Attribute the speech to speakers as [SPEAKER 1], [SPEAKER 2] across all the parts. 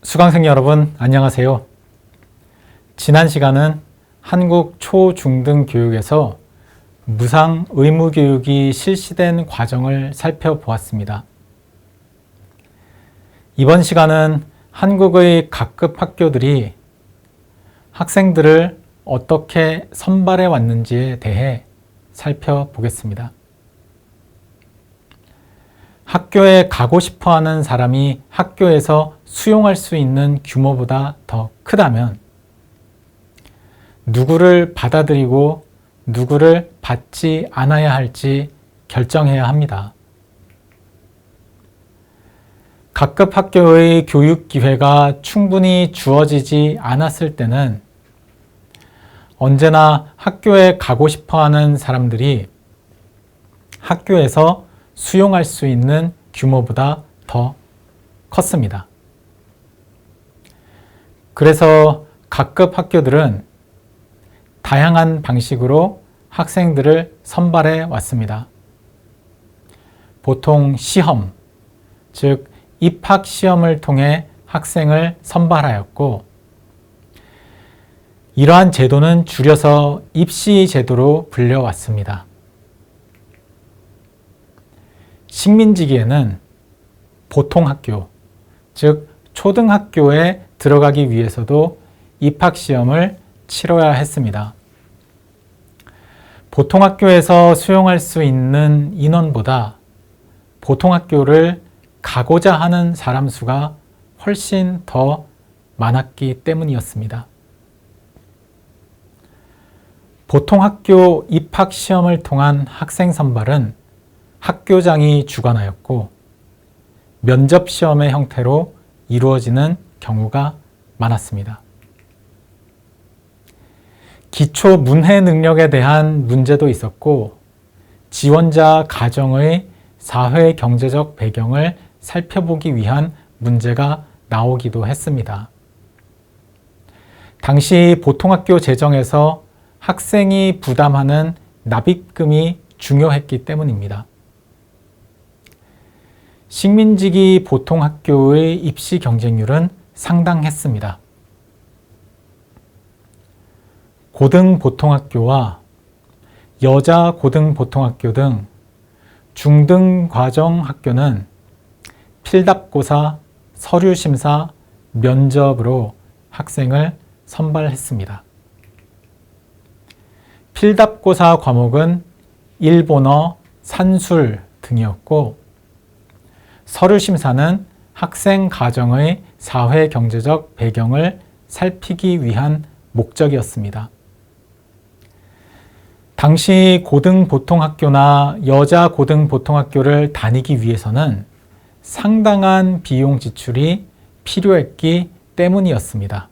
[SPEAKER 1] 수강생 여러분, 안녕하세요. 지난 시간은 한국 초, 중 등 교육에서 무상 의무 교육이 실시된 과정을 살펴보았습니다. 이번 시간은 한국의 각급 학교들이 학생들을 어떻게 선발해 왔는지에 대해 살펴보겠습니다. 학교에 가고 싶어 하는 사람이 학교에서 수용할 수 있는 규모보다 더 크다면 누구를 받아들이고 누구를 받지 않아야 할지 결정해야 합니다. 각급 학교의 교육 기회가 충분히 주어지지 않았을 때는 언제나 학교에 가고 싶어 하는 사람들이 학교에서 수용할 수 있는 규모보다 더 컸습니다. 그래서 각급 학교들은 다양한 방식으로 학생들을 선발해 왔습니다. 보통 시험, 즉 입학 시험을 통해 학생을 선발하였고, 이러한 제도는 줄여서 입시 제도로 불려왔습니다. 식민지기에는 보통학교, 즉 초등학교에 들어가기 위해서도 입학시험을 치러야 했습니다. 보통학교에서 수용할 수 있는 인원보다 보통학교를 가고자 하는 사람 수가 훨씬 더 많았기 때문이었습니다. 보통학교 입학시험을 통한 학생 선발은 학교장이 주관하였고 면접시험의 형태로 이루어지는 경우가 많았습니다. 기초 문해 능력에 대한 문제도 있었고 지원자 가정의 사회 경제적 배경을 살펴보기 위한 문제가 나오기도 했습니다. 당시 보통학교 재정에서 학생이 부담하는 납입금이 중요했기 때문입니다. 식민지기 보통학교의 입시 경쟁률은 상당했습니다. 고등보통학교와 여자 고등보통학교 등 중등과정학교는 필답고사, 서류심사, 면접으로 학생을 선발했습니다. 필답고사 과목은 일본어, 산술 등이었고 서류심사는 학생 가정의 사회 경제적 배경을 살피기 위한 목적이었습니다. 당시 고등보통학교나 여자 고등보통학교를 다니기 위해서는 상당한 비용 지출이 필요했기 때문이었습니다.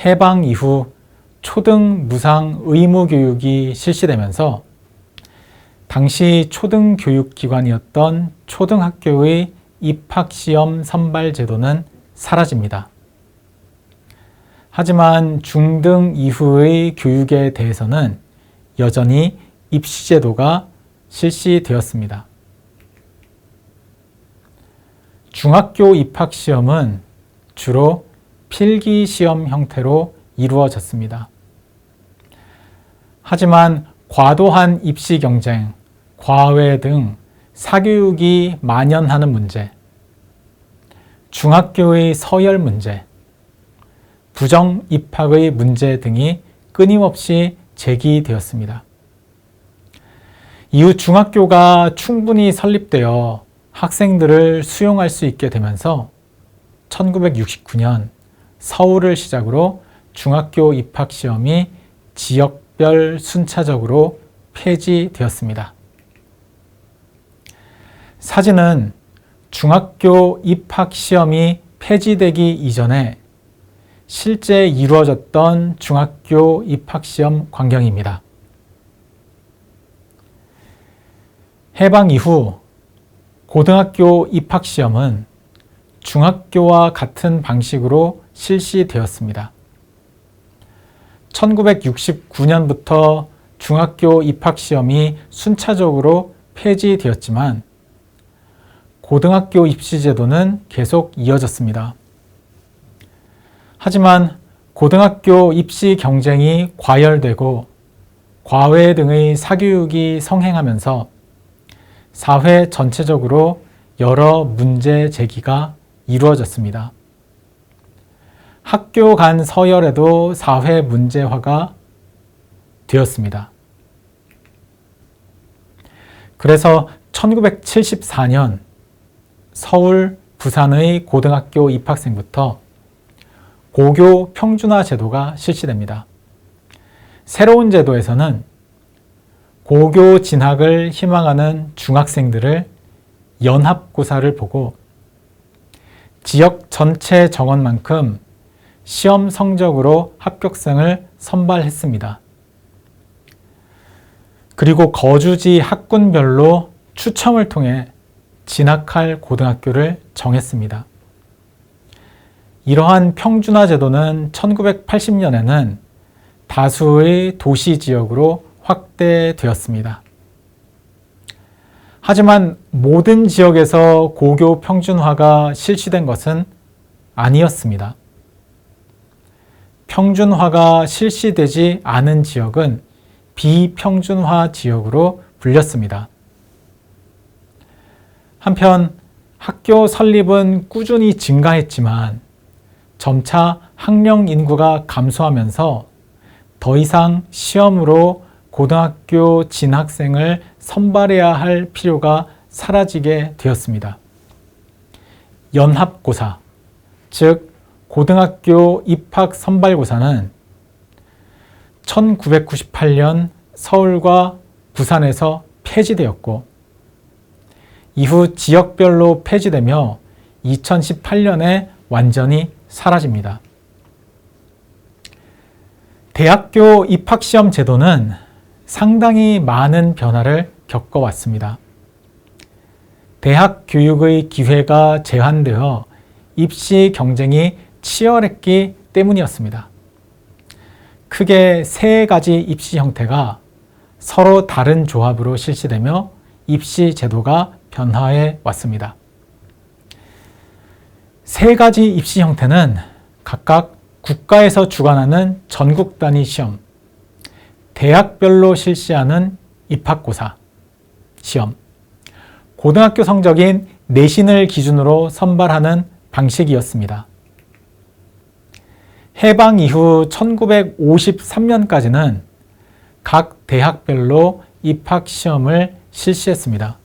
[SPEAKER 1] 해방 이후 초등 무상 의무 교육이 실시되면서 당시 초등교육기관이었던 초등학교의 입학시험 선발 제도는 사라집니다. 하지만 중등 이후의 교육에 대해서는 여전히 입시제도가 실시되었습니다. 중학교 입학시험은 주로 필기시험 형태로 이루어졌습니다. 하지만 과도한 입시 경쟁, 과외 등 사교육이 만연하는 문제, 중학교의 서열 문제, 부정 입학의 문제 등이 끊임없이 제기되었습니다. 이후 중학교가 충분히 설립되어 학생들을 수용할 수 있게 되면서 1969년 서울을 시작으로 중학교 입학시험이 지역별 순차적으로 폐지되었습니다. 사진은 중학교 입학시험이 폐지되기 이전에 실제 이루어졌던 중학교 입학시험 광경입니다. 해방 이후 고등학교 입학시험은 중학교와 같은 방식으로 실시되었습니다. 1969년부터 중학교 입학시험이 순차적으로 폐지되었지만 고등학교 입시 제도는 계속 이어졌습니다. 하지만 고등학교 입시 경쟁이 과열되고 과외 등의 사교육이 성행하면서 사회 전체적으로 여러 문제 제기가 이루어졌습니다. 학교 간 서열에도 사회 문제화가 되었습니다. 그래서 1974년 서울, 부산의 고등학교 입학생부터 고교 평준화 제도가 실시됩니다. 새로운 제도에서는 고교 진학을 희망하는 중학생들을 연합고사를 보고 지역 전체 정원만큼 시험 성적으로 합격생을 선발했습니다. 그리고 거주지 학군별로 추첨을 통해 진학할 고등학교를 정했습니다. 이러한 평준화 제도는 1980년에는 다수의 도시 지역으로 확대되었습니다. 하지만 모든 지역에서 고교 평준화가 실시된 것은 아니었습니다. 평준화가 실시되지 않은 지역은 비평준화 지역으로 불렸습니다. 한편 학교 설립은 꾸준히 증가했지만 점차 학령 인구가 감소하면서 더 이상 시험으로 고등학교 진학생을 선발해야 할 필요가 사라지게 되었습니다. 연합고사, 즉 고등학교 입학 선발고사는 1998년 서울과 부산에서 폐지되었고 이후 지역별로 폐지되며 2018년에 완전히 사라집니다. 대학교 입학시험 제도는 상당히 많은 변화를 겪어왔습니다. 대학 교육의 기회가 제한되어 입시 경쟁이 치열했기 때문이었습니다. 크게 세 가지 입시 형태가 서로 다른 조합으로 실시되며 입시 제도가 변화해 왔습니다. 세 가지 입시 형태는 각각 국가에서 주관하는 전국 단위 시험, 대학별로 실시하는 입학고사 시험, 고등학교 성적인 내신을 기준으로 선발하는 방식이었습니다. 해방 이후 1953년까지는 각 대학별로 입학시험을 실시했습니다.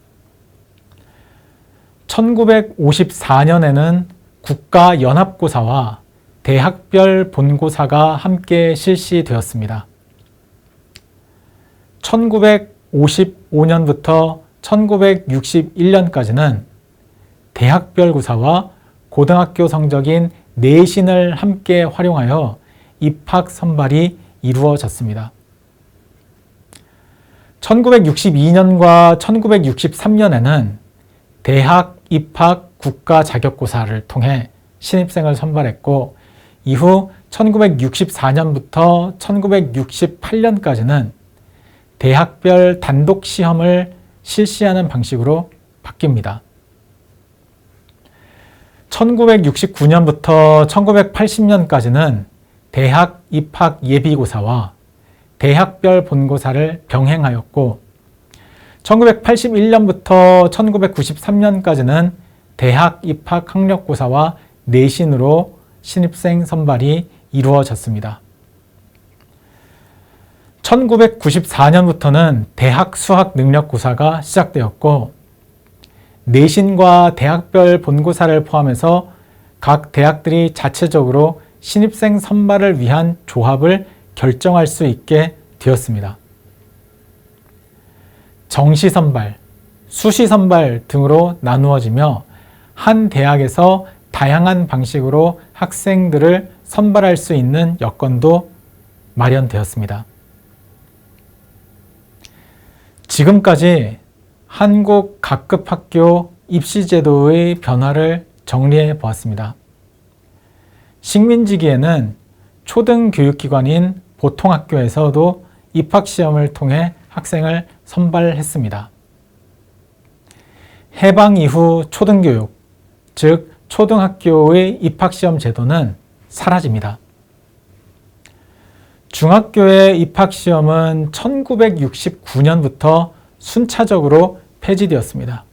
[SPEAKER 1] 1954년에는 국가연합고사와 대학별 본고사가 함께 실시되었습니다. 1955년부터 1961년까지는 대학별 고사와 고등학교 성적인 내신을 함께 활용하여 입학 선발이 이루어졌습니다. 1962년과 1963년에는 대학 입학 국가 자격고사를 통해 신입생을 선발했고 이후 1964년부터 1968년까지는 대학별 단독 시험을 실시하는 방식으로 바뀝니다. 1969년부터 1980년까지는 대학 입학 예비고사와 대학별 본고사를 병행하였고 1981년부터 1993년까지는 대학 입학 학력고사와 내신으로 신입생 선발이 이루어졌습니다. 1994년부터는 대학 수학 능력고사가 시작되었고 내신과 대학별 본고사를 포함해서 각 대학들이 자체적으로 신입생 선발을 위한 조합을 결정할 수 있게 되었습니다. 정시선발, 수시선발 등으로 나누어지며 한 대학에서 다양한 방식으로 학생들을 선발할 수 있는 여건도 마련되었습니다. 지금까지 한국 각급 학교 입시제도의 변화를 정리해 보았습니다. 식민지기에는 초등교육기관인 보통학교에서도 입학시험을 통해 학생을 선발했습니다. 해방 이후 초등교육, 즉 초등학교의 입학시험 제도는 사라집니다. 중학교의 입학시험은 1969년부터 순차적으로 폐지되었습니다.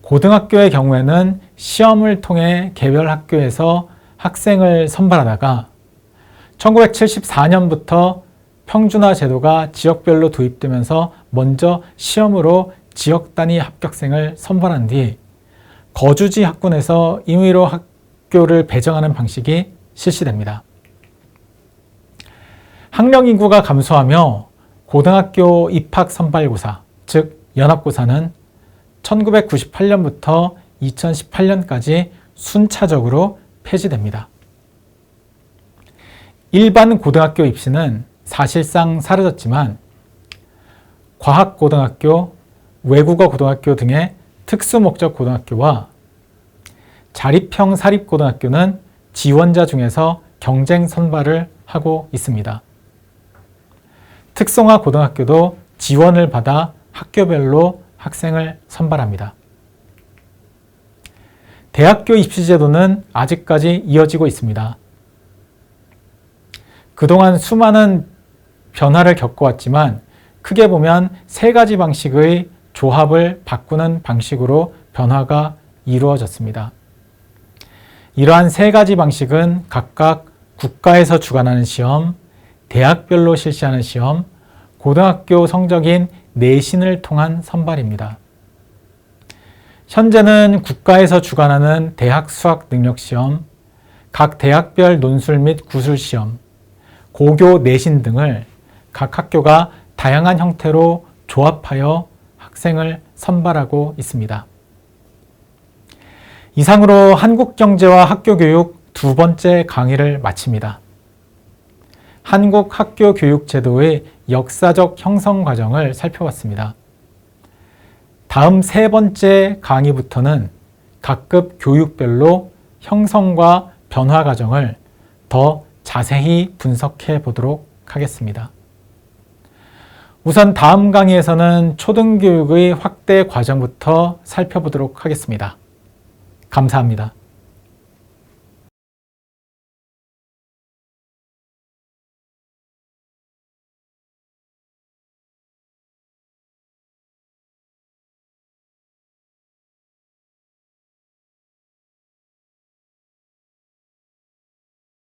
[SPEAKER 1] 고등학교의 경우에는 시험을 통해 개별 학교에서 학생을 선발하다가 1974년부터 평준화 제도가 지역별로 도입되면서 먼저 시험으로 지역 단위 합격생을 선발한 뒤 거주지 학군에서 임의로 학교를 배정하는 방식이 실시됩니다. 학령 인구가 감소하며 고등학교 입학 선발고사, 즉 연합고사는 1998년부터 2018년까지 순차적으로 폐지됩니다. 일반 고등학교 입시는 사실상 사라졌지만 과학고등학교, 외국어고등학교 등의 특수목적 고등학교와 자립형 사립고등학교는 지원자 중에서 경쟁 선발을 하고 있습니다. 특성화 고등학교도 지원을 받아 학교별로 학생을 선발합니다. 대학교 입시제도는 아직까지 이어지고 있습니다. 그동안 수많은 변화를 겪어왔지만 크게 보면 세 가지 방식의 조합을 바꾸는 방식으로 변화가 이루어졌습니다. 이러한 세 가지 방식은 각각 국가에서 주관하는 시험, 대학별로 실시하는 시험, 고등학교 성적인 내신을 통한 선발입니다. 현재는 국가에서 주관하는 대학 수학 능력 시험, 각 대학별 논술 및 구술 시험, 고교 내신 등을 각 학교가 다양한 형태로 조합하여 학생을 선발하고 있습니다. 이상으로 한국경제와 학교교육 두 번째 강의를 마칩니다. 한국 학교교육제도의 역사적 형성 과정을 살펴봤습니다. 다음 세 번째 강의부터는 각급 교육별로 형성과 변화 과정을 더 자세히 분석해 보도록 하겠습니다. 우선 다음 강의에서는 초등교육의 확대 과정부터 살펴보도록 하겠습니다. 감사합니다.